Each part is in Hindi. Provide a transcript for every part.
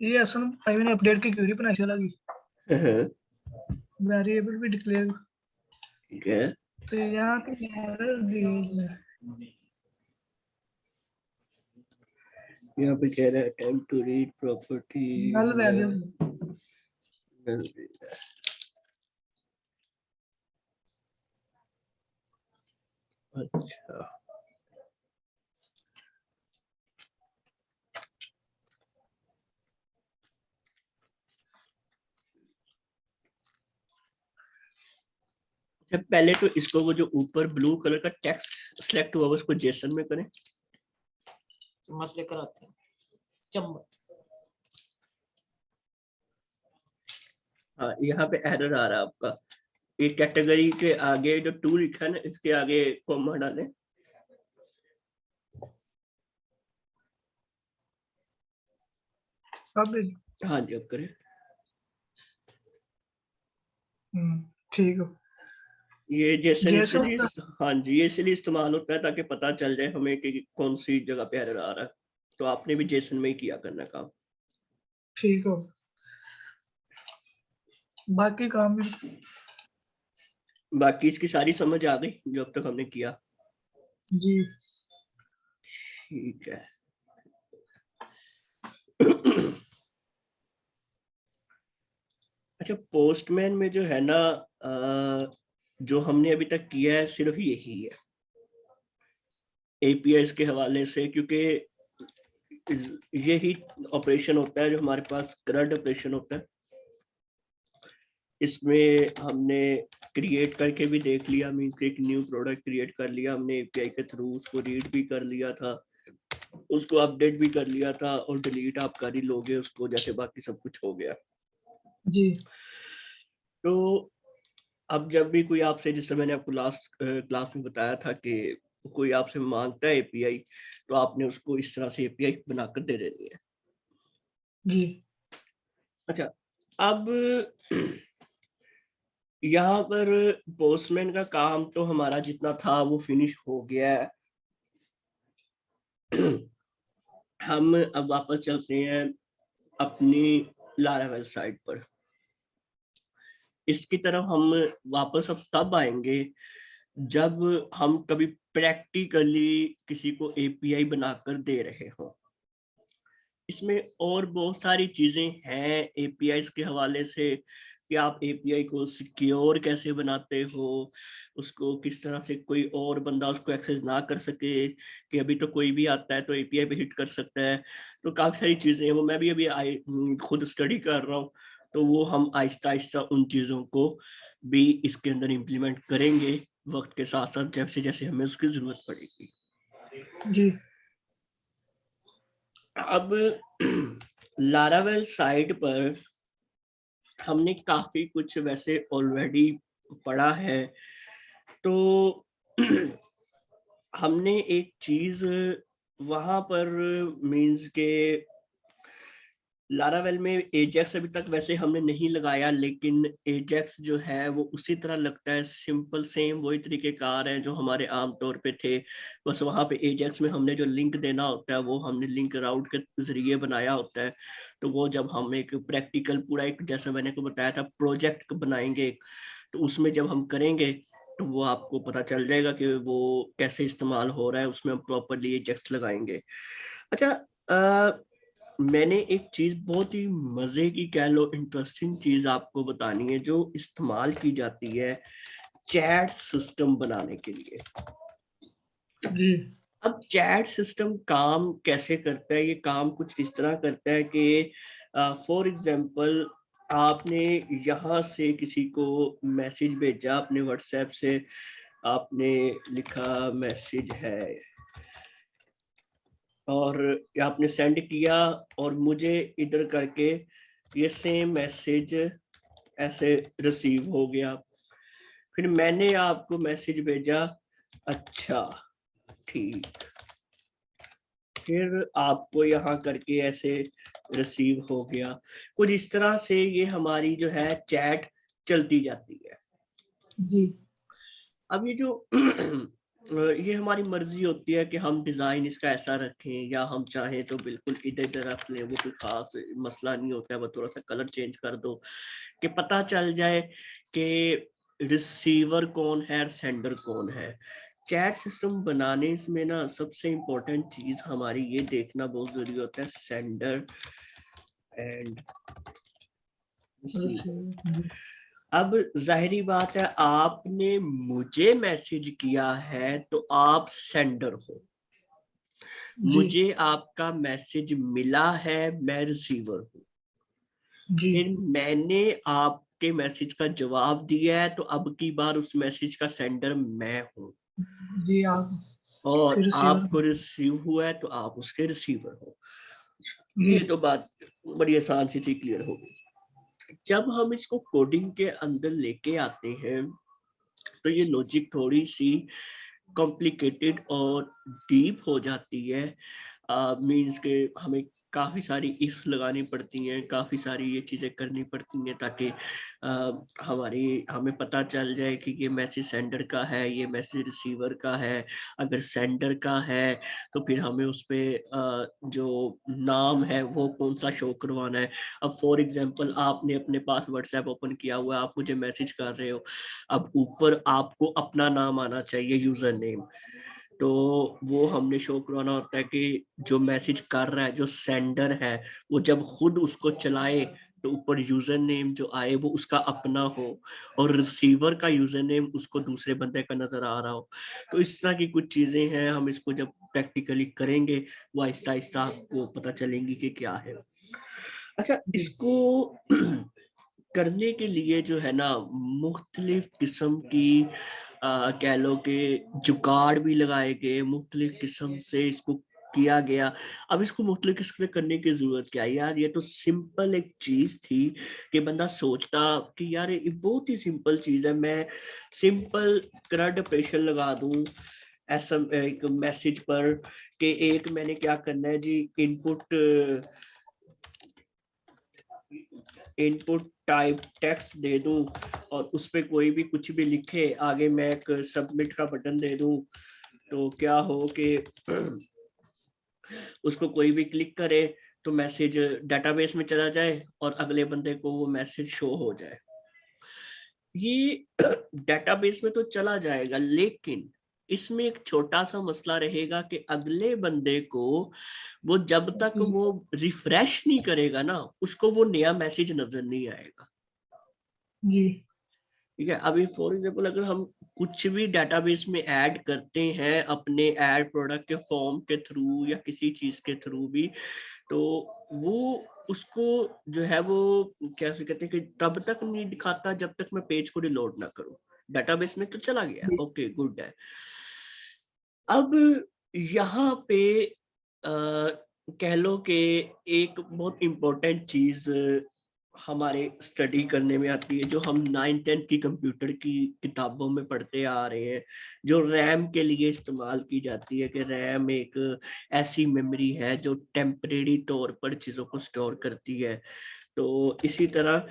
ये असल 5 ने अपडेट की क्वेरी बनाई चला गई हाँ, वेरिएबल भी डिक्लेयर। ठीक है। तो यहाँ पे एरर दी है। यहाँ पे कह रहा है time to read property. Null value. अच्छा, जब पहले तो इसको वो जो ऊपर ब्लू कलर का टेक्स्ट सिलेक्ट हुआ उसको जेसन में करें। चम्मच लेकर आते हैं, चम्मच। हाँ, यहाँ पे एरर आ रहा है आपका। ये कैटेगरी के आगे जो टू लिखा है ना, इसके आगे कॉमा डालें। अब हाँ जी, अब करें। ठीक है। ये जेसन जेसन इसलिए, हाँ जी, ये इसलिए इस्तेमाल होता है ताकि पता चल जाए हमें कि कौन सी जगह पे एरर आ रहा है। तो आपने भी जेसन में ही किया करना काम। ठीक हो। बाकी काम भी बाकी इसकी सारी समझ आ गई जो अब तक हमने किया। जी। ठीक है। अच्छा, पोस्टमैन में जो है ना, जो हमने अभी तक किया है सिर्फ यही है एपीआई के हवाले से, क्योंकि यही ऑपरेशन होता है जो हमारे पास करंट ऑपरेशन होता है। इसमें हमने क्रिएट करके भी देख लिया, मीन्स एक न्यू प्रोडक्ट क्रिएट कर लिया हमने एपीआई के थ्रू, उसको रीड भी कर लिया था, उसको अपडेट भी कर लिया था, और डिलीट आप कर ही लोगे उसको जैसे बाकी सब कुछ हो गया। जी। तो अब जब भी कोई आपसे, जिससे मैंने आपको लास्ट क्लास में बताया था कि कोई आपसे मांगता है एपीआई, तो आपने उसको इस तरह से एपीआई बनाकर दे देनी है। जी। अच्छा, अब यहाँ पर पोस्टमैन का काम तो हमारा जितना था वो फिनिश हो गया है। हम अब वापस चलते हैं अपनी लारावेल साइट पर। इसकी तरफ हम वापस अब तब आएंगे जब हम कभी प्रैक्टिकली किसी को एपीआई बनाकर दे रहे हो। इसमें और बहुत सारी चीजें हैं एपीआई के हवाले से कि आप एपीआई को सिक्योर कैसे बनाते हो, उसको किस तरह से कोई और बंदा उसको एक्सेस ना कर सके, कि अभी तो कोई भी आता है तो एपीआई पे हिट कर सकता है। तो काफी सारी चीजें हैं, वो मैं भी अभी खुद स्टडी कर रहा हूँ। तो वो हम आहिस्ता आहिस्ता उन चीजों को भी इसके अंदर इम्प्लीमेंट करेंगे वक्त के साथ साथ, जैसे जैसे हमें उसकी जरूरत पड़ेगी। जी। अब लारावेल साइट पर हमने काफी कुछ वैसे ऑलरेडी पढ़ा है। तो हमने एक चीज वहां पर मींस के लारावेल में एजेक्स अभी तक वैसे हमने नहीं लगाया, लेकिन एजेक्स जो है वो उसी तरह लगता है, सिंपल सेम वही तरीकेकार है जो हमारे आम तौर पे थे। बस वहां पे एजेक्स में हमने जो लिंक देना होता है वो हमने लिंक राउट के जरिए बनाया होता है। तो वो जब हम एक प्रैक्टिकल पूरा एक, जैसे मैंने को बताया था, प्रोजेक्ट बनाएंगे, तो उसमें जब हम करेंगे तो वो आपको पता चल जाएगा कि वो कैसे इस्तेमाल हो रहा है, उसमें हम प्रॉपरली एजेक्स लगाएंगे। अच्छा, मैंने एक चीज बहुत ही मजे की कह लो, इंटरेस्टिंग चीज आपको बतानी है जो इस्तेमाल की जाती है चैट सिस्टम बनाने के लिए। जी। अब चैट सिस्टम काम कैसे करता है? ये काम कुछ इस तरह करता है कि फॉर एग्जांपल आपने यहाँ से किसी को मैसेज भेजा अपने व्हाट्सएप से, आपने लिखा मैसेज है और आपने सेंड किया, और मुझे इधर करके ये सेम मैसेज ऐसे रिसीव हो गया। फिर मैंने आपको मैसेज भेजा, अच्छा ठीक, फिर आपको यहाँ करके ऐसे रिसीव हो गया। कुछ इस तरह से ये हमारी जो है चैट चलती जाती है। जी। अब ये जो ये हमारी मर्जी होती है कि हम डिजाइन इसका ऐसा रखें या हम चाहें तो बिल्कुल इधर इधर रख लें, वो कोई खास मसला नहीं होता है, वो थोड़ा सा कलर चेंज कर दो कि पता चल जाए कि रिसीवर कौन है और सेंडर कौन है। चैट सिस्टम बनाने में ना सबसे इम्पोर्टेंट चीज हमारी ये देखना बहुत जरूरी होता है, सेंडर एंड रिसीवर। जी अब जाहिरी बात है, आपने मुझे मैसेज किया है तो आप सेंडर हो, जी मुझे आपका मैसेज मिला है, मैं रिसीवर हूँ। जी फिर मैंने आपके मैसेज का जवाब दिया है तो अब की बार उस मैसेज का सेंडर मैं हूँ, जी आप और रिसीवर। आपको रिसीव हुआ है तो आप उसके रिसीवर हो। जी ये तो बात बड़ी आसान सी थी, क्लियर हो गई। जब हम इसको कोडिंग के अंदर लेके आते हैं तो ये लॉजिक थोड़ी सी कॉम्प्लिकेटेड और डीप हो जाती है। मीन्स के हमें काफ़ी सारी इफ लगानी पड़ती हैं, काफ़ी सारी ये चीज़ें करनी पड़ती हैं ताकि हमें पता चल जाए कि ये मैसेज सेंडर का है, ये मैसेज रिसीवर का है। अगर सेंडर का है तो फिर हमें उस पर जो नाम है वो कौन सा शो करवाना है। अब फॉर एग्जांपल आपने अपने पास व्हाट्सएप ओपन किया हुआ है, आप मुझे मैसेज कर रहे हो, अब ऊपर आपको अपना नाम आना चाहिए, यूजर नेम, तो वो हमने शो करवाना होता है कि जो मैसेज कर रहा है, जो सेंडर है, वो जब खुद उसको चलाए तो ऊपर यूजर नेम जो आए वो उसका अपना हो, और रिसीवर का यूजर नेम उसको दूसरे बंदे का नजर आ रहा हो। तो इस तरह की कुछ चीजें हैं, हम इसको जब प्रैक्टिकली करेंगे वो आहिस्ता आहिस्ता आपको पता चलेंगी कि क्या है। अच्छा, जी इसको करने के लिए जो है ना मुख्तलिफ किस्म की कह लो कि जुगाड़ भी लगाए गए, मुख्तलिफ किस्म से इसको किया गया। अब इसको मुख्तलिफ किस्म से करने की जरूरत क्या है यार, ये तो सिंपल एक चीज थी कि बंदा सोचता कि यार ये बहुत ही सिंपल चीज है, मैं सिंपल करंट ऑपरेशन लगा दूं ऐसा एक मैसेज पर कि एक मैंने क्या करना है जी, इनपुट टाइप टेक्स्ट दे दूं और उस पर कोई भी कुछ भी लिखे, आगे मैं एक सबमिट का बटन दे दूं, तो क्या हो कि उसको कोई भी क्लिक करे तो मैसेज डेटाबेस में चला जाए और अगले बंदे को वो मैसेज शो हो जाए। ये डेटाबेस में तो चला जाएगा, लेकिन इसमें एक छोटा सा मसला रहेगा कि अगले बंदे को वो जब तक वो रिफ्रेश नहीं करेगा ना, उसको वो नया मैसेज नजर नहीं आएगा। जी ठीक है, अभी फॉर एग्जांपल अगर हम कुछ भी डेटाबेस में ऐड करते हैं अपने ऐड प्रोडक्ट के फॉर्म के थ्रू या किसी चीज के थ्रू भी, तो वो उसको जो है वो क्या कहते हैं कि तब तक नहीं दिखाता जब तक मैं पेज को रिलोड ना करूं। डेटाबेस में तो चला गया, जी ओके गुड है। अब यहाँ पे कह लो कि एक बहुत इम्पोर्टेंट चीज हमारे स्टडी करने में आती है, जो हम 9th-10th की कंप्यूटर की किताबों में पढ़ते आ रहे हैं, जो रैम के लिए इस्तेमाल की जाती है कि रैम एक ऐसी मेमोरी है जो टेम्परेरी तौर पर चीज़ों को स्टोर करती है। तो इसी तरह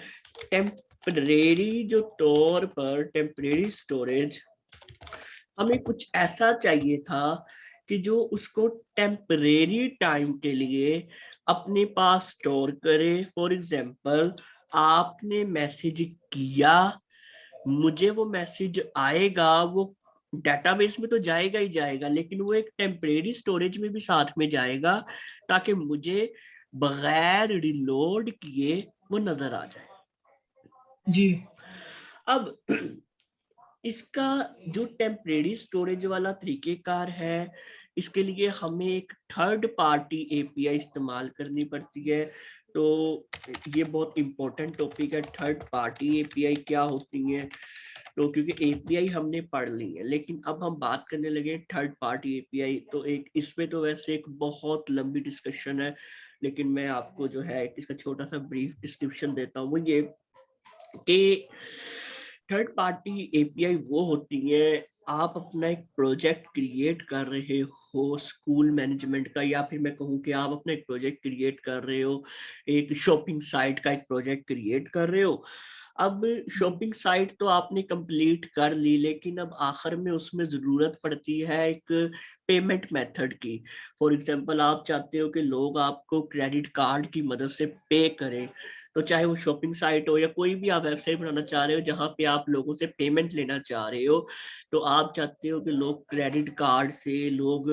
टेम्परेरी जो तौर पर टेम्परेरी स्टोरेज, हमें कुछ ऐसा चाहिए था कि जो उसको टेम्परेरी टाइम के लिए अपने पास स्टोर करे। फॉर एग्जांपल आपने मैसेज किया, मुझे वो मैसेज आएगा, वो डेटाबेस में तो जाएगा ही जाएगा, लेकिन वो एक टेम्परेरी स्टोरेज में भी साथ में जाएगा ताकि मुझे बगैर रिलोड किए वो नजर आ जाए। जी अब इसका जो टेम्परेरी स्टोरेज वाला तरीकेकार है, इसके लिए हमें एक थर्ड पार्टी एपीआई इस्तेमाल करनी पड़ती है। तो ये बहुत इंपॉर्टेंट टॉपिक है, थर्ड पार्टी एपीआई क्या होती है। तो क्योंकि एपीआई हमने पढ़ ली है, लेकिन अब हम बात करने लगे थर्ड पार्टी एपीआई, तो एक इसमें तो वैसे एक बहुत लंबी डिस्कशन है, लेकिन मैं आपको जो है इसका छोटा सा ब्रीफ डिस्क्रिप्शन देता हूँ। वो ये कि थर्ड पार्टी एपीआई वो होती है, आप अपना एक प्रोजेक्ट क्रिएट कर रहे हो स्कूल मैनेजमेंट का, या फिर मैं कहूँ कि आप अपना एक प्रोजेक्ट क्रिएट कर रहे हो, एक शॉपिंग साइट का एक प्रोजेक्ट क्रिएट कर रहे हो। अब शॉपिंग साइट तो आपने कंप्लीट कर ली, लेकिन अब आखिर में उसमें ज़रूरत पड़ती है एक पेमेंट मेथड की। फॉर एग्जांपल, आप चाहते हो कि लोग आपको क्रेडिट कार्ड की मदद से पे करें, तो चाहे वो शॉपिंग साइट हो या कोई भी आप वेबसाइट बनाना चाह रहे हो जहाँ पे आप लोगों से पेमेंट लेना चाह रहे हो, तो आप चाहते हो कि लोग क्रेडिट कार्ड से, लोग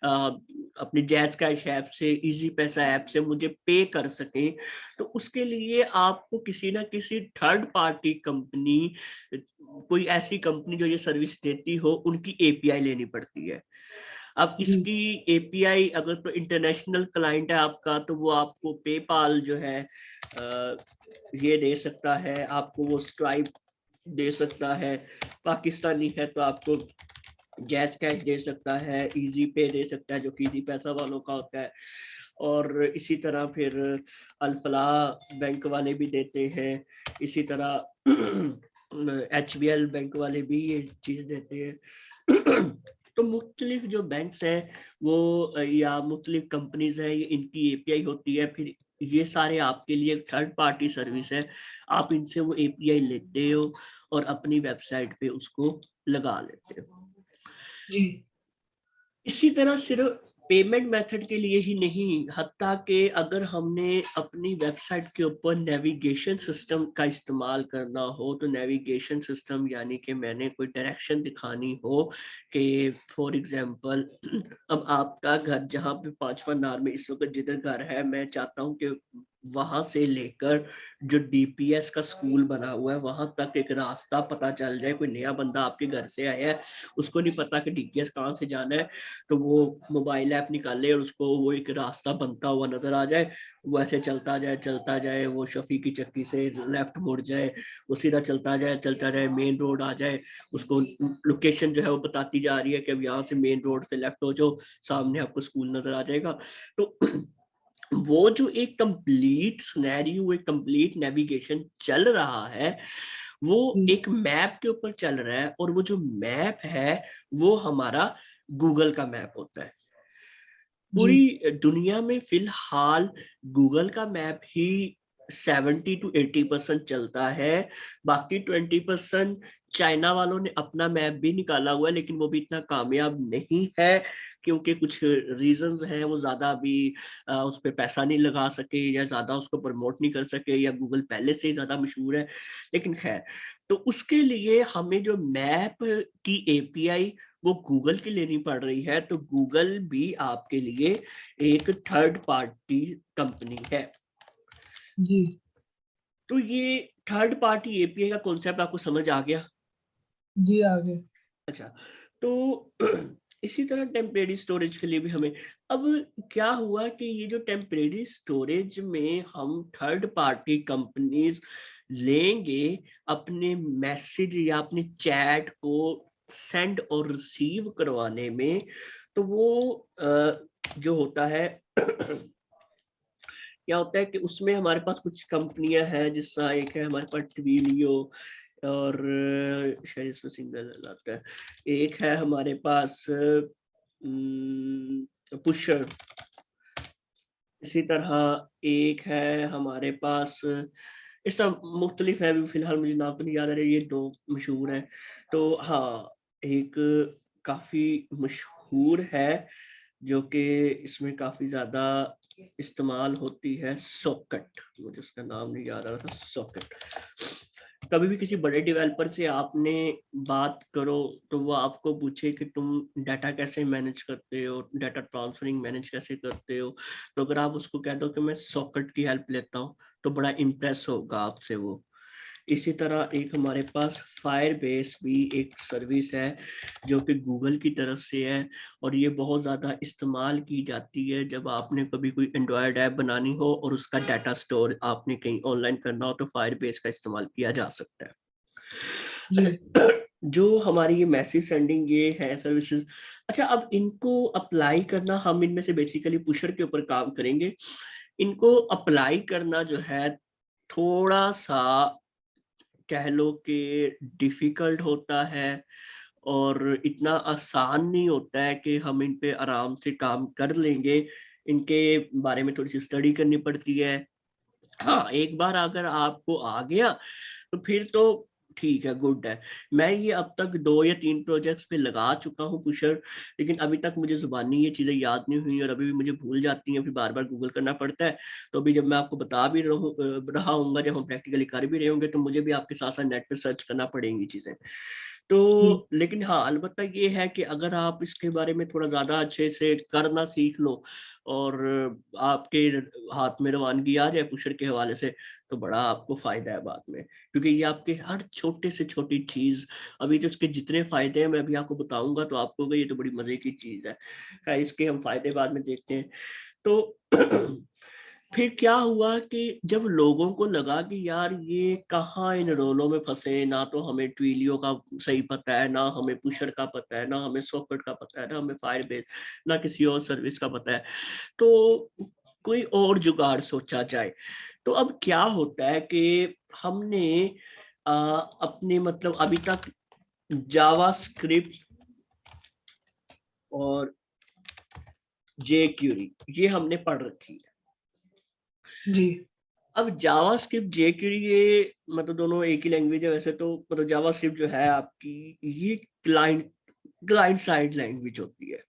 अपने जैज़ कैश ऐप से, इजी पैसा ऐप से मुझे पे कर सकें। तो उसके लिए आपको किसी ना किसी थर्ड पार्टी कंपनी, कोई ऐसी कंपनी जो ये सर्विस देती हो, उनकी एपीआई लेनी पड़ती है। अब जी इसकी एपीआई अगर तो इंटरनेशनल क्लाइंट है आपका, तो वो आपको पेपाल जो है ये दे सकता है, आपको वो स्ट्राइप दे सकता है। पाकिस्तानी है तो आपको जैज़ कैश दे सकता है, इजी पे दे सकता है जो कि इजी पैसा वालों का होता है, और इसी तरह फिर अल-फलाह बैंक वाले भी देते हैं, इसी तरह एचबीएल बैंक वाले भी ये चीज़ देते हैं। तो मुख्तलिफ जो बैंक्स हैं वो या मुख्तलिफ कंपनीज हैं, ये इनकी एपीआई होती है। फिर ये सारे आपके लिए एक थर्ड पार्टी सर्विस है, आप इनसे वो एपीआई लेते हो और अपनी वेबसाइट पे उसको लगा लेते हो। जी इसी तरह सिर्फ पेमेंट मेथड के लिए ही नहीं, हत्ता कि अगर हमने अपनी वेबसाइट के ऊपर नेविगेशन सिस्टम का इस्तेमाल करना हो, तो नेविगेशन सिस्टम यानी कि मैंने कोई डायरेक्शन दिखानी हो कि फॉर एग्जांपल अब आपका घर जहाँ पे 5 नार में इस वक्त जिधर घर है, मैं चाहता हूँ कि वहां से लेकर जो डीपीएस का स्कूल बना हुआ है वहां तक एक रास्ता पता चल जाए। कोई नया बंदा आपके घर से आया है, उसको नहीं पता कि डीपीएस कहाँ से जाना है, तो वो मोबाइल ऐप निकाले और उसको वो एक रास्ता बनता हुआ नजर आ जाए, वो ऐसे चलता जाए, वो शफी की चक्की से लेफ्ट मुड़ जाए, वो सीधा चलता जाए, मेन रोड आ जाए, उसको लोकेशन जो है वो बताती जा रही है कि अब यहाँ से मेन रोड से लेफ्ट हो जाओ, सामने आपको स्कूल नजर आ जाएगा। तो वो जो एक कंप्लीट सिनेरियो, एक कंप्लीट नेविगेशन चल रहा है, वो जी एक मैप के ऊपर चल रहा है, और वो जो मैप है वो हमारा गूगल का मैप होता है। जी पूरी दुनिया में फिलहाल गूगल का मैप ही 70 to 80% चलता है। बाकी 20% चाइना वालों ने अपना मैप भी निकाला हुआ है, लेकिन वो भी इतना कामयाब नहीं है, क्योंकि कुछ रीजंस हैं, वो ज्यादा अभी उस पर पैसा नहीं लगा सके, या ज्यादा उसको प्रमोट नहीं कर सके, या गूगल पहले से ही ज्यादा मशहूर है। लेकिन खैर, तो उसके लिए हमें जो मैप की एपीआई वो गूगल की लेनी पड़ रही है, तो गूगल भी आपके लिए एक थर्ड पार्टी कंपनी है। जी तो ये थर्ड पार्टी एपीआई का कॉन्सेप्ट आपको समझ आ गया? जी आगे अच्छा, तो इसी तरह टेम्परेरी स्टोरेज के लिए भी हमें, अब क्या हुआ कि ये जो टेम्परेरी स्टोरेज में हम थर्ड पार्टी कंपनीज लेंगे अपने मैसेज या अपने चैट को सेंड और रिसीव करवाने में, तो वो जो होता है क्या होता है कि उसमें हमारे पास कुछ कंपनियां हैं, जिसका एक है हमारे पास ट्विलियो, और शायद इसमें सिंगल आता है, एक है हमारे पास पुशर, इसी तरह एक है हमारे पास, ये सब मुख्तलिफ है, अभी फिलहाल मुझे नाम तो नहीं याद आ रहा, ये दो मशहूर हैं। तो हाँ, एक काफी मशहूर है जो कि इसमें काफी ज्यादा इस्तेमाल होती है, सॉकेट, मुझे उसका नाम नहीं याद आ रहा था, सॉकेट। कभी भी किसी बड़े डेवलपर से आपने बात करो तो वो आपको पूछे कि तुम डाटा कैसे मैनेज करते हो, डाटा ट्रांसफरिंग मैनेज कैसे करते हो, तो अगर आप उसको कह दो कि मैं सॉकेट की हेल्प लेता हूँ, तो बड़ा इम्प्रेस होगा आपसे वो। इसी तरह एक हमारे पास फायरबेस भी एक सर्विस है जो कि गूगल की तरफ से है, और ये बहुत ज़्यादा इस्तेमाल की जाती है जब आपने कभी कोई एंड्रॉयड ऐप बनानी हो और उसका डाटा स्टोर आपने कहीं ऑनलाइन करना हो, तो फायरबेस का इस्तेमाल किया जा सकता है। जी अच्छा, जो हमारी ये मैसेज सेंडिंग ये है सर्विसेज, अच्छा अब इनको अप्लाई करना, हम इनमें से बेसिकली पुशर के ऊपर काम करेंगे। इनको अप्लाई करना जो है थोड़ा सा कह लो कि डिफिकल्ट होता है, और इतना आसान नहीं होता है कि हम इन पे आराम से काम कर लेंगे। इनके बारे में थोड़ी सी स्टडी करनी पड़ती है। हाँ, एक बार अगर आपको आ गया तो फिर तो ठीक है, गुड है। मैं ये अब तक 2 या 3 प्रोजेक्ट्स पे लगा चुका हूँ पुशर, लेकिन अभी तक मुझे जुबानी ये चीजें याद नहीं हुई और अभी भी मुझे भूल जाती हैं, फिर बार बार गूगल करना पड़ता है। तो अभी जब मैं आपको बता भी रहा हूँ, जब हम प्रैक्टिकली कर भी रहे होंगे, तो मुझे भी आपके साथ साथ नेट पे सर्च करना पड़ेंगी चीजें। तो लेकिन हाँ, अलबत्ता ये है कि अगर आप इसके बारे में थोड़ा ज्यादा अच्छे से करना सीख लो और आपके हाथ में रवानगी आ जाए पुशर के हवाले से, तो बड़ा आपको फायदा है बाद में, क्योंकि ये आपके हर छोटे से छोटी चीज, अभी तो इसके जितने फायदे हैं मैं अभी आपको बताऊंगा तो आपको ये तो बड़ी मजे की चीज है। खैर, इसके हम फायदे बाद में देखते हैं। तो फिर क्या हुआ कि जब लोगों को लगा कि यार ये कहाँ इन रोलों में फंसे, ना तो हमें ट्विलियो का सही पता है, ना हमें पुशर का पता है, ना हमें सॉकेट का पता है, ना हमें फायरबेस, ना किसी और सर्विस का पता है, तो कोई और जुगाड़ सोचा जाए। तो अब क्या होता है कि हमने अपने मतलब अभी तक जावास्क्रिप्ट और जेक्यूरी ये हमने पढ़ रखी है। जी अब जावास्क्रिप्ट जेक्यूरी ये मतलब दोनों एक ही लैंग्वेज है वैसे तो, मतलब जावास्क्रिप्ट जो है आपकी ये क्लाइंट साइड लैंग्वेज होती है।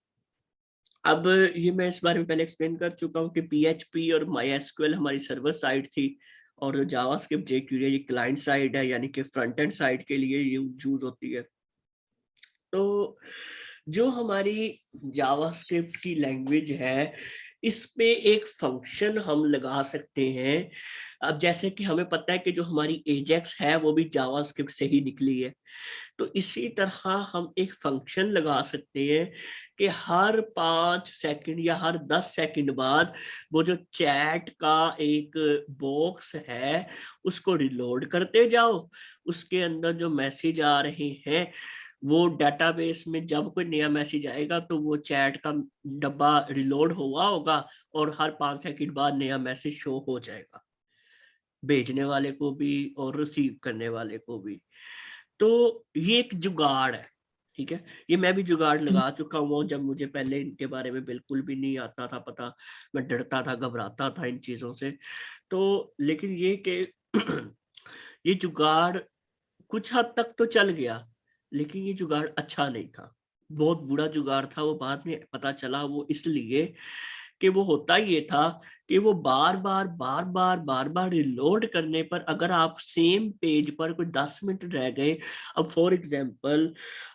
अब ये मैं इस बारे में पहले एक्सप्लेन कर चुका हूँ कि PHP और MySQL हमारी सर्वर साइड थी, और जावास्क्रिप्ट जेक्यूरी ये क्लाइंट साइड है, यानी कि फ्रंट एंड साइड के लिए ये यूज होती है। तो जो हमारी जावास्क्रिप्ट की लैंग्वेज है, इस पे एक फंक्शन हम लगा सकते हैं। अब जैसे कि हमें पता है कि जो हमारी एजेक्स है वो भी जावास्क्रिप्ट से ही निकली है, तो इसी तरह हम एक फंक्शन लगा सकते हैं कि हर 5 सेकंड या हर 10 सेकंड बाद वो जो चैट का एक बॉक्स है उसको रिलोड करते जाओ। उसके अंदर जो मैसेज आ रहे हैं वो डेटाबेस में जब कोई नया मैसेज आएगा तो वो चैट का डब्बा रिलोड हुआ होगा और हर 5 सेकंड बाद नया मैसेज शो हो जाएगा, भेजने वाले को भी और रिसीव करने वाले को भी। तो ये एक जुगाड़ है, ठीक है। ये मैं भी जुगाड़ लगा चुका हूँ जब मुझे पहले इनके बारे में बिल्कुल भी नहीं आता था पता, मैं डरता था, घबराता था इन चीजों से। तो लेकिन ये कि ये जुगाड़ कुछ हद तक तो चल गया, लेकिन ये जुगाड़ अच्छा नहीं था, बहुत बुरा जुगाड़ था। वो बाद में पता चला वो इसलिए कि वो होता ये था कि वो बार बार रिलोड करने पर अगर आप सेम पेज पर कोई 10 मिनट रह गए, अब फॉर एग्जांपल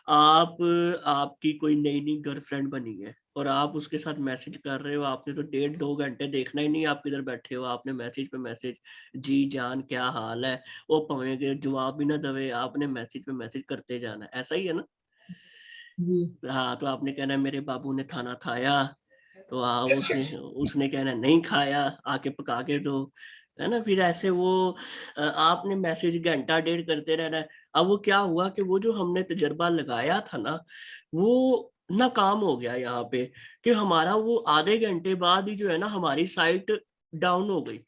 आप आपकी कोई नई गर्लफ्रेंड बनी है और आप उसके साथ मैसेज कर रहे हो, आपने तो 1.5-2 घंटे देखना ही नहीं आप किधर बैठे हो, आपने मैसेज पे मैसेज, जी जान क्या हाल है, वो पवेंगे जवाब भी ना दवे, आपने मैसेज पे मैसेज करते जाना है, ऐसा ही है ना। जी हाँ, तो आपने कहना है मेरे बाबू ने खाना खाया, तो उसने उसने कहना नहीं खाया, आके पका के दो, है ना। फिर ऐसे वो आपने मैसेज घंटा डेढ़ करते रहना है। अब वो क्या हुआ कि वो जो हमने तजर्बा लगाया था ना वो नाकाम हो गया यहाँ पे, कि हमारा वो आधे घंटे बाद ही जो है ना हमारी साइट डाउन हो गई।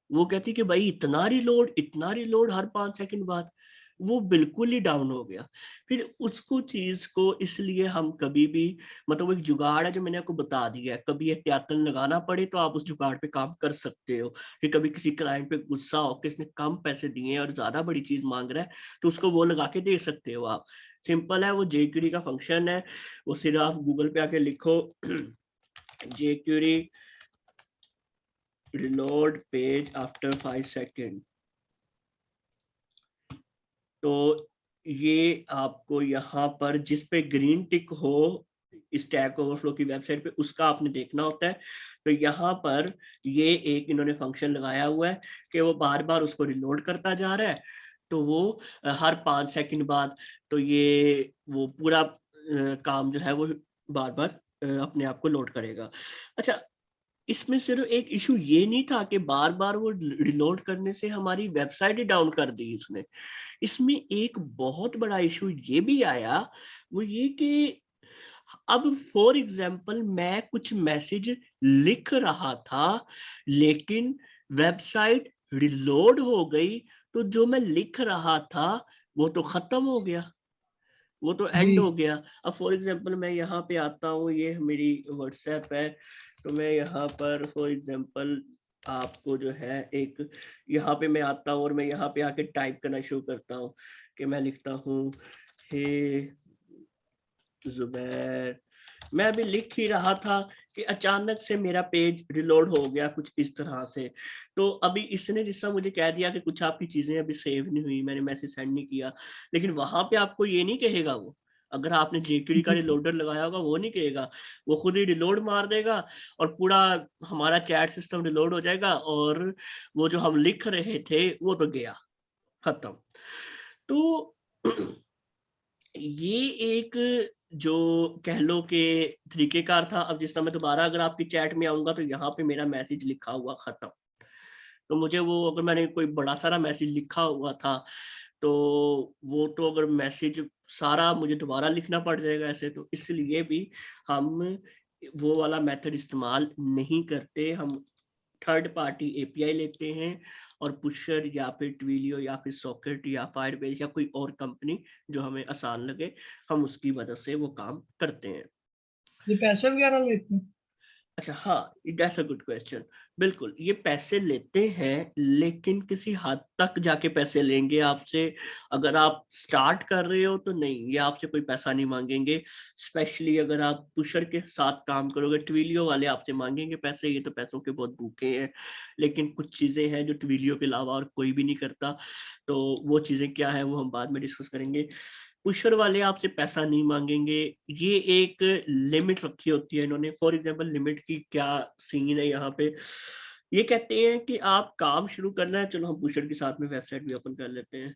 वो कहती कि भाई इतना रिलोड हर 5 सेकंड बाद, वो बिल्कुल ही डाउन हो गया। फिर उसको चीज को इसलिए हम कभी भी, मतलब वो एक जुगाड़ है जो मैंने आपको बता दिया है, कभी एहतियातन लगाना पड़े तो आप उस जुगाड़ पे काम कर सकते हो। कि कभी किसी क्लाइंट पे गुस्सा हो कि इसने कम पैसे दिए हैं और ज्यादा बड़ी चीज मांग रहा है, तो उसको वो लगा के दे सकते हो आप। सिंपल है, वो जेक्यूरी का फंक्शन है, वो सिर्फ आप गूगल पे आके लिखो जेक्यूरी reload page after 5 सेकेंड, तो ये आपको यहाँ पर जिस पे ग्रीन टिक हो स्टैक ओवरफ्लो की वेबसाइट पे उसका आपने देखना होता है। तो यहाँ पर ये एक इन्होंने फंक्शन लगाया हुआ है कि वो बार बार उसको रिलोड करता जा रहा है, तो वो हर 5 सेकंड बाद, तो ये वो पूरा काम जो है वो बार बार अपने आप को लोड करेगा। अच्छा, इसमें सिर्फ एक इशू ये नहीं था कि बार बार वो रिलोड करने से हमारी वेबसाइट ही डाउन कर दी उसने, इसमें एक बहुत बड़ा इशू ये भी आया, वो ये कि अब फॉर एग्जांपल मैं कुछ मैसेज लिख रहा था लेकिन वेबसाइट रिलोड हो गई, तो जो मैं लिख रहा था वो तो खत्म हो गया। वो तो एंड जी हो गया। अब फॉर एग्जांपल मैं यहाँ पे आता हूँ, ये मेरी व्हाट्सएप है, तो मैं यहाँ पर फॉर एग्जांपल आपको जो है एक, यहाँ पे मैं आता हूँ और मैं यहाँ पे आके टाइप करना शुरू करता हूँ कि मैं लिखता हूँ हे जुबैर। मैं अभी लिख ही रहा था कि अचानक से मेरा पेज रिलोड हो गया कुछ इस तरह से। तो अभी इसने जिससे मुझे कह दिया कि कुछ आपकी चीजें अभी सेव नहीं हुई, मैंने मैसेज सेंड नहीं किया, लेकिन वहां पे आपको ये नहीं कहेगा वो, अगर आपने जेक्यूडी का रिलोडर लगाया होगा वो नहीं कहेगा, वो खुद ही रिलोड मार देगा और पूरा हमारा चैट सिस्टम रिलोड हो जाएगा और वो जो हम लिख रहे थे वो तो गया, खत्म। तो ये एक जो कह लो कि तरीकेकार था। अब जिस समय दोबारा अगर आपकी चैट में आऊंगा तो यहाँ पे मेरा मैसेज लिखा हुआ खत्म। तो मुझे वो, अगर मैंने कोई बड़ा सारा मैसेज लिखा हुआ था तो वो तो अगर मैसेज सारा मुझे दोबारा लिखना पड़ जाएगा ऐसे, तो इसलिए भी हम वो वाला मेथड इस्तेमाल नहीं करते। हम थर्ड पार्टी एपीआई लेते हैं और पुशर या फिर ट्विलियो या फिर सॉकेट या फायरबेस या कोई और कंपनी जो हमें आसान लगे, हम उसकी मदद से वो काम करते हैं। ये पैसे वगैरह लेते हैं? अच्छा हाँ, दैट्स अ गुड क्वेश्चन। बिल्कुल ये पैसे लेते हैं, लेकिन किसी हद तक जाके पैसे लेंगे आपसे। अगर आप स्टार्ट कर रहे हो तो नहीं, ये आपसे कोई पैसा नहीं मांगेंगे। स्पेशली अगर आप पुशर के साथ काम करोगे, ट्विलियो वाले आपसे मांगेंगे पैसे, ये तो पैसों के बहुत भूखे हैं। लेकिन कुछ चीजें हैं जो ट्विलियो के अलावा और कोई भी नहीं करता, तो वो चीजें क्या है वो हम बाद में डिस्कस करेंगे। पुशर वाले आपसे पैसा नहीं मांगेंगे, ये एक लिमिट रखी होती है इन्होंने। फॉर एग्जांपल लिमिट की क्या सीन है यहाँ पे, ये कहते हैं कि आप काम शुरू करना है, चलो हम पुशर के साथ में वेबसाइट भी ओपन कर लेते हैं।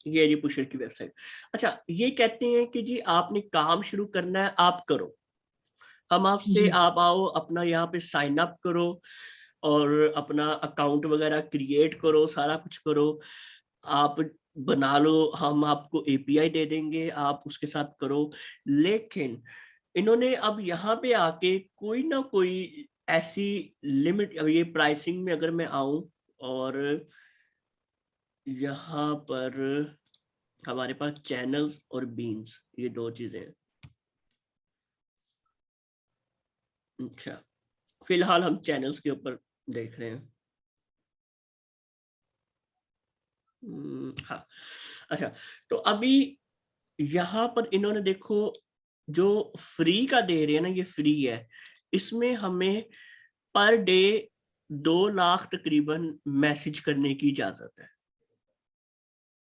ये जी पुशर की वेबसाइट। अच्छा, ये कहते हैं कि जी आपने काम शुरू करना है, आप करो, हम आपसे, जी आप आओ अपना यहाँ पे साइन अप करो और अपना अकाउंट वगैरह क्रिएट करो, सारा कुछ करो, आप बना लो, हम आपको एपीआई दे देंगे, आप उसके साथ करो। लेकिन इन्होंने अब यहाँ पे आके कोई ना कोई ऐसी लिमिट, अब ये प्राइसिंग में अगर मैं आऊं और यहाँ पर हमारे पास चैनल्स और बीन्स, ये दो चीजें हैं। अच्छा, फिलहाल हम चैनल्स के ऊपर देख रहे हैं। हाँ, अच्छा, तो अभी यहाँ पर इन्होंने देखो जो फ्री का दे रहे हैं ना, ये फ्री है, इसमें हमें पर डे 2 लाख तकरीबन मैसेज करने की इजाजत है,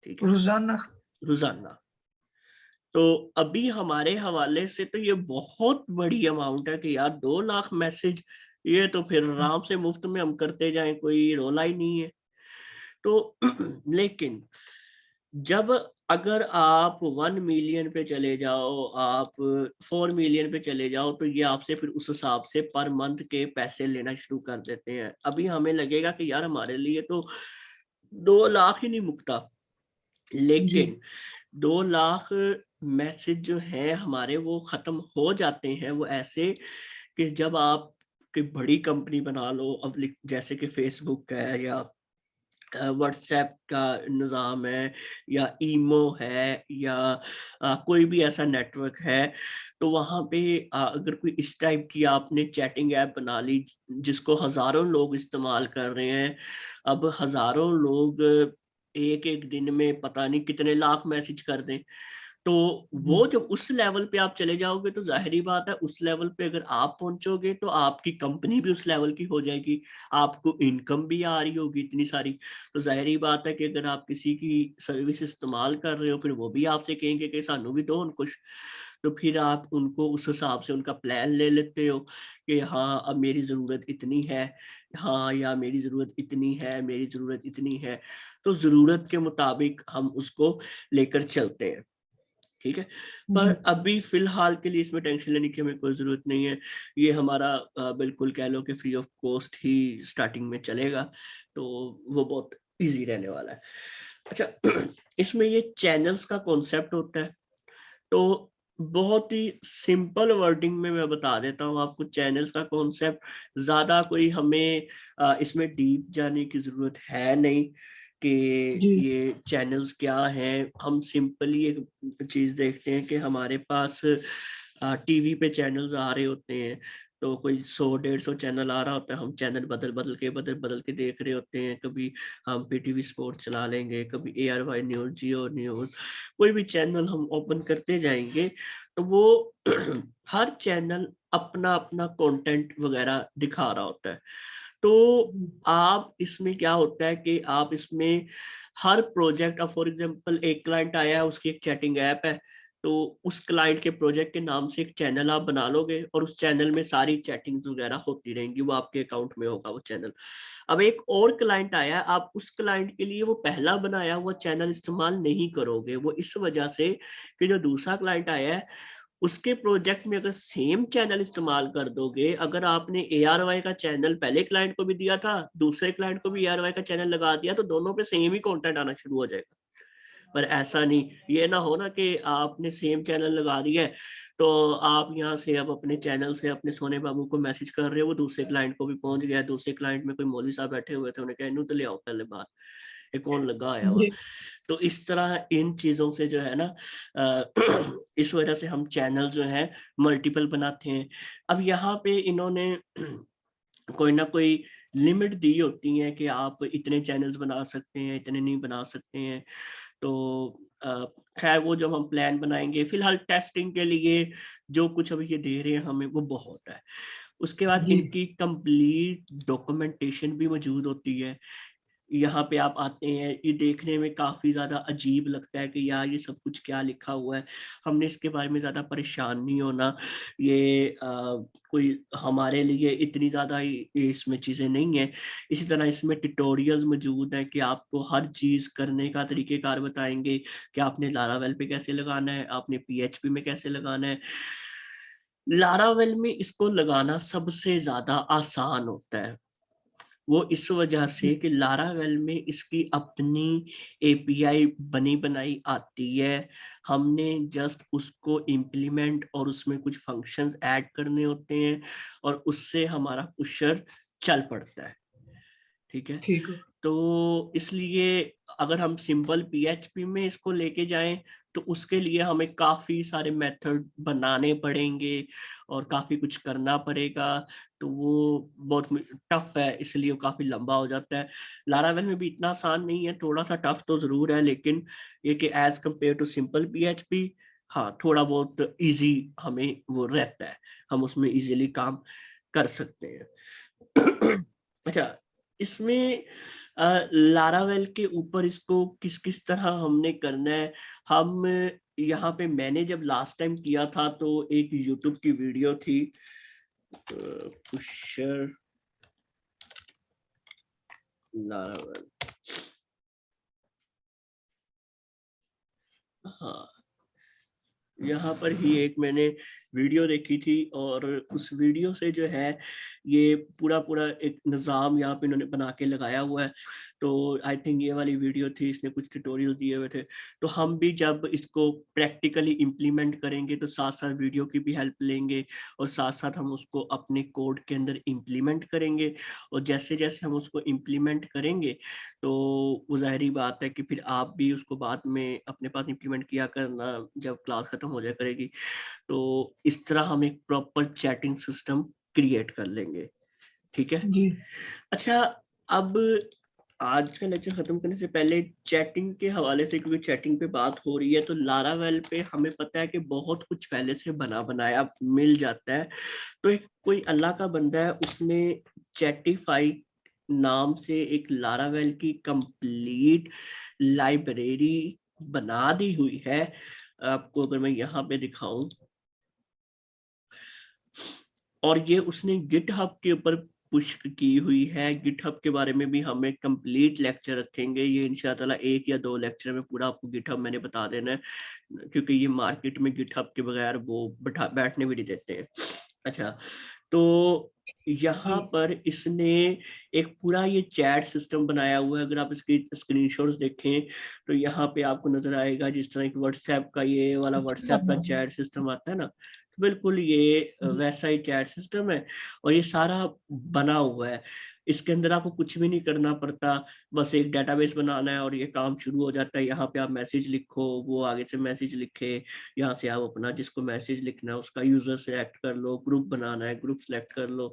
ठीक है, रोजाना? रोजाना। तो अभी हमारे हवाले से तो ये बहुत बड़ी अमाउंट है कि यार 2 लाख मैसेज, ये तो फिर आराम से मुफ्त में हम करते जाएं, कोई रोला ही नहीं है। तो लेकिन जब अगर आप 1 मिलियन पे चले जाओ, आप 4 मिलियन पे चले जाओ, तो ये आपसे फिर उस हिसाब से पर मंथ के पैसे लेना शुरू कर देते हैं। अभी हमें लगेगा कि यार हमारे लिए तो 2 लाख ही नहीं मुकता, जी लेकिन 2 लाख मैसेज जो हैं हमारे वो खत्म हो जाते हैं। वो ऐसे कि जब आप कोई बड़ी कंपनी बना लो, अब जैसे कि फेसबुक है या व्हाट्सएप का निज़ाम है या ईमो है या कोई भी ऐसा नेटवर्क है, तो वहाँ पे अगर कोई इस टाइप की आपने चैटिंग ऐप बना ली जिसको हज़ारों लोग इस्तेमाल कर रहे हैं, अब हज़ारों लोग एक एक दिन में पता नहीं कितने लाख मैसेज कर दें, तो वो जब उस लेवल पे आप चले जाओगे तो जाहिर बात है उस लेवल पे अगर आप पहुंचोगे तो आपकी कंपनी भी उस लेवल की हो जाएगी, आपको इनकम भी आ रही होगी इतनी सारी। तो जाहिर बात है कि अगर आप किसी की सर्विस इस्तेमाल कर रहे हो, फिर वो भी आपसे कहेंगे कि सानू भी दो कुछ, तो फिर आप उनको उस हिसाब से उनका प्लान ले लेते हो कि हाँ अब मेरी ज़रूरत इतनी है, हाँ या मेरी ज़रूरत इतनी है, मेरी ज़रूरत इतनी है, तो ज़रूरत के मुताबिक हम उसको लेकर चलते हैं, ठीक है। पर जी अभी फिलहाल के लिए इसमें टेंशन लेने की हमें कोई जरूरत नहीं है। ये हमारा बिल्कुल कह लो कि free of cost he starting में चलेगा, तो वो बहुत इजी रहने वाला है। अच्छा, इसमें ये चैनल्स का कॉन्सेप्ट होता है, तो बहुत ही सिंपल वर्डिंग में मैं बता देता हूँ आपको चैनल्स का कॉन्सेप्ट। ज्यादा कोई हमें इसमें डीप जाने की जरूरत है नहीं कि ये चैनल्स क्या हैं। हम सिंपली एक चीज देखते हैं कि हमारे पास टीवी पे चैनल्स आ रहे होते हैं, तो कोई 100-150 चैनल आ रहा होता है, हम चैनल बदल के देख रहे होते हैं। कभी हम पीटीवी स्पोर्ट चला लेंगे, कभी ARY न्यूज, जियो न्यूज, कोई भी चैनल हम ओपन करते जाएंगे तो वो हर चैनल अपना अपना कंटेंट वगैरह दिखा रहा होता है। तो आप इसमें क्या होता है कि आप इसमें हर प्रोजेक्ट, फॉर एग्जांपल एक क्लाइंट आया है, उसकी एक चैटिंग ऐप है, तो उस क्लाइंट के प्रोजेक्ट के नाम से एक चैनल आप बना लोगे और उस चैनल में सारी चैटिंग्स वगैरह होती रहेंगी, वो आपके अकाउंट में होगा वो चैनल। अब एक और क्लाइंट आया, आप उस क्लाइंट के लिए वो पहला बनाया हुआ चैनल इस्तेमाल नहीं करोगे, वो इस वजह से कि जो दूसरा क्लाइंट आया है उसके प्रोजेक्ट में अगर सेम चैनल इस्तेमाल कर दोगे, अगर आपने ARY का चैनल पहले क्लाइंट को भी दिया था, दूसरे क्लाइंट को भी ARY का चैनल लगा दिया, तो दोनों पे सेम ही कंटेंट आना शुरू हो जाएगा। पर ऐसा नहीं, ये ना हो ना कि आपने सेम चैनल लगा दिया है तो आप यहाँ से अब अपने चैनल से अपने सोने बाबू को मैसेज कर रहे हो, वो दूसरे क्लाइंट को भी पहुंच गया, दूसरे क्लाइंट में कोई मौलवी साहब बैठे हुए थे, उन्हें कहा इनू तो ले आओ पहले बाहर, ये कौन लगा आया हुआ। तो इस तरह इन चीजों से जो है ना इस वजह से हम चैनल जो है मल्टीपल बनाते हैं। अब यहाँ पे इन्होंने कोई ना कोई लिमिट दी होती है कि आप इतने चैनल्स बना सकते हैं, इतने नहीं बना सकते हैं। तो खैर वो जब हम प्लान बनाएंगे, फिलहाल टेस्टिंग के लिए जो कुछ अभी ये दे रहे हैं हमें वो बहुत है। उसके बाद इनकी कंप्लीट डॉक्यूमेंटेशन भी मौजूद होती है। यहाँ पे आप आते हैं, ये देखने में काफी ज्यादा अजीब लगता है कि यार ये सब कुछ क्या लिखा हुआ है। हमने इसके बारे में ज्यादा परेशान नहीं होना, ये कोई हमारे लिए इतनी ज्यादा इसमें चीजें नहीं है। इसी तरह इसमें ट्यूटोरियल्स मौजूद हैं कि आपको हर चीज करने का तरीकेकार बताएंगे कि आपने लारावेल पे कैसे लगाना है, आपने PHP में कैसे लगाना है। लारावेल में इसको लगाना सबसे ज्यादा आसान होता है, वो इस वजह से कि लारावेल में इसकी अपनी API बनी बनाई आती है। हमने जस्ट उसको इम्प्लीमेंट और उसमें कुछ फंक्शंस ऐड करने होते हैं और उससे हमारा पुशर चल पड़ता है। ठीक है, तो इसलिए अगर हम सिंपल PHP में इसको लेके जाएं तो उसके लिए हमें काफी सारे मेथड बनाने पड़ेंगे और काफी कुछ करना पड़ेगा, तो वो बहुत टफ है, इसलिए वो काफी लंबा हो जाता है। लारावेल में भी इतना आसान नहीं है, थोड़ा सा टफ तो जरूर है, लेकिन ये कि as compare to simple PHP, हाँ थोड़ा बहुत इजी हमें वो रहता है, हम उसमें इजीली काम कर सकते हैं। अच्छा, इसमें लारावेल के ऊपर इसको किस किस तरह हमने करना है, हम यहाँ पे मैंने जब लास्ट टाइम किया था तो एक यूट्यूब की वीडियो थी, पुशर लारावेल, हाँ यहाँ पर ही एक मैंने वीडियो देखी थी और उस वीडियो से जो है ये पूरा पूरा एक निज़ाम यहाँ पे इन्होंने बना के लगाया हुआ है। तो आई थिंक ये वाली वीडियो थी, इसने कुछ ट्यूटोरियल दिए हुए थे। तो हम भी जब इसको प्रैक्टिकली इम्प्लीमेंट करेंगे तो साथ साथ वीडियो की भी हेल्प लेंगे और साथ साथ हम उसको अपने कोड के अंदर इम्प्लीमेंट करेंगे। और जैसे जैसे हम उसको इम्प्लीमेंट करेंगे तो वो ज़ाहिरी बात है कि फिर आप भी उसको बाद में अपने पास इम्प्लीमेंट किया करना जब क्लास खत्म हो जाया करेगी। तो इस तरह हम एक प्रॉपर चैटिंग सिस्टम क्रिएट कर लेंगे। ठीक है जी। अच्छा, अब आज का लेक्चर खत्म करने से पहले चैटिंग के हवाले से, क्योंकि चैटिंग पे बात हो रही है, तो लारावेल पे हमें पता है कि बहुत कुछ पहले से बना बनाया मिल जाता है। तो एक कोई अल्लाह का बंदा है, उसने चैटिफाई नाम से एक लारावेल की कंप्लीट लाइब्रेरी बना दी हुई है। आपको अगर मैं यहाँ पे दिखाऊं, और ये उसने गिटहब के ऊपर पुश की हुई है। गिटहब के बारे में भी हमें कंप्लीट लेक्चर रखेंगे, ये इंशाअल्लाह 1 या 2 लेक्चर में पूरा आपको गिटहब मैंने बता देना है, क्योंकि ये मार्केट में गिटहब के बगैर वो बैठने भी नहीं देते हैं। अच्छा, तो यहाँ पर इसने एक पूरा ये चैट सिस्टम बनाया हुआ है। अगर आप इसकी स्क्रीनशॉट्स देखें तो यहाँ पे आपको नजर आएगा जिस तरह की व्हाट्सएप का ये वाला व्हाट्सएप का चैट सिस्टम आता है ना, तो बिल्कुल ये वैसा ही चैट सिस्टम है और ये सारा बना हुआ है। इसके अंदर आपको कुछ भी नहीं करना पड़ता, बस एक डेटाबेस बनाना है और ये काम शुरू हो जाता है। यहाँ पे आप मैसेज लिखो, वो आगे से मैसेज लिखे, यहाँ से आप अपना जिसको मैसेज लिखना है उसका यूजर सेलेक्ट कर लो, ग्रुप बनाना है ग्रुप सेलेक्ट कर लो।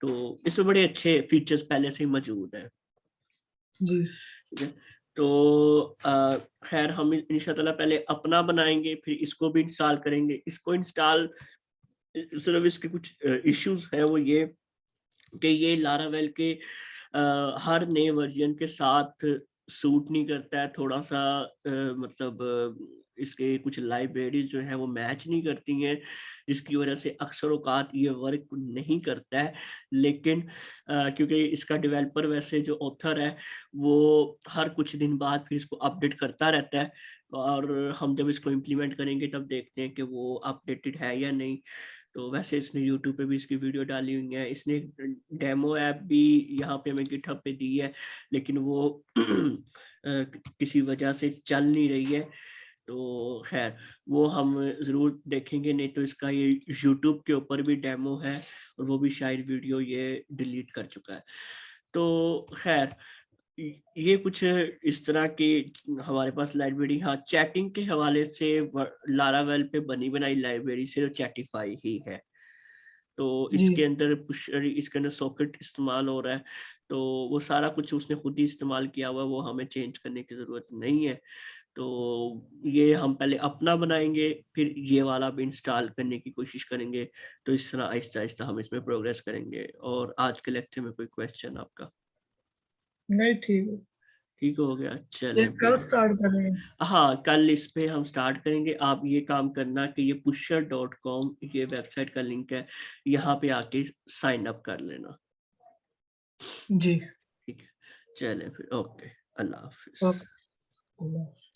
तो इसमें बड़े अच्छे फीचर्स पहले से ही मौजूद हैं जी। ठीक है। तो खैर हम इंशाल्लाह पहले अपना बनाएंगे, फिर इसको भी इंस्टॉल करेंगे। इसको इंस्टॉल सिर्फ इसके कुछ इश्यूज है, वो ये कि ये लारावेल के हर नए वर्जन के साथ सूट नहीं करता है, थोड़ा सा मतलब इसके कुछ लाइब्रेरीज जो है वो मैच नहीं करती हैं, जिसकी वजह से अक्सर औकात ये वर्क नहीं करता है। लेकिन क्योंकि इसका डेवलपर वैसे जो ऑथर है वो हर कुछ दिन बाद फिर इसको अपडेट करता रहता है, और हम जब इसको इम्प्लीमेंट करेंगे तब देखते हैं कि वो अपडेटेड है या नहीं। तो वैसे इसने YouTube पे भी इसकी वीडियो डाली हुई है, इसने डेमो ऐप भी यहाँ पे हमें गिटहब पे दी है, लेकिन वो किसी वजह से चल नहीं रही है। तो खैर वो हम ज़रूर देखेंगे, नहीं तो इसका ये YouTube के ऊपर भी डेमो है और वो भी शायद वीडियो ये डिलीट कर चुका है। तो खैर ये कुछ इस तरह की हमारे पास लाइब्रेरी। हाँ, चैटिंग के हवाले से लारावेल पे बनी बनाई लाइब्रेरी सिर्फ चैटिफाई ही है। तो इसके अंदर इसके अंदर सॉकेट इस्तेमाल हो रहा है, तो वो सारा कुछ उसने खुद ही इस्तेमाल किया हुआ है, वो हमें चेंज करने की ज़रूरत नहीं है। तो ये हम पहले अपना बनाएंगे, फिर ये वाला भी इंस्टॉल करने की कोशिश करेंगे। तो इस तरह आहिस्ता आहिस्ता हम इसमें प्रोग्रेस करेंगे। और आज के लेक्चर में कोई क्वेश्चन आपका? नहीं, ठीक है। ठीक हो गया, ये चलें कल फिर। स्टार्ट करेंगे। हाँ, कल इस पे हम स्टार्ट करेंगे। आप ये काम करना कि ये pusher.com ये वेबसाइट का लिंक है, यहाँ पे आके साइन अप कर लेना। जी। ठीक है, चलें फिर, ओके, अल्लाह हाफिज। ओके।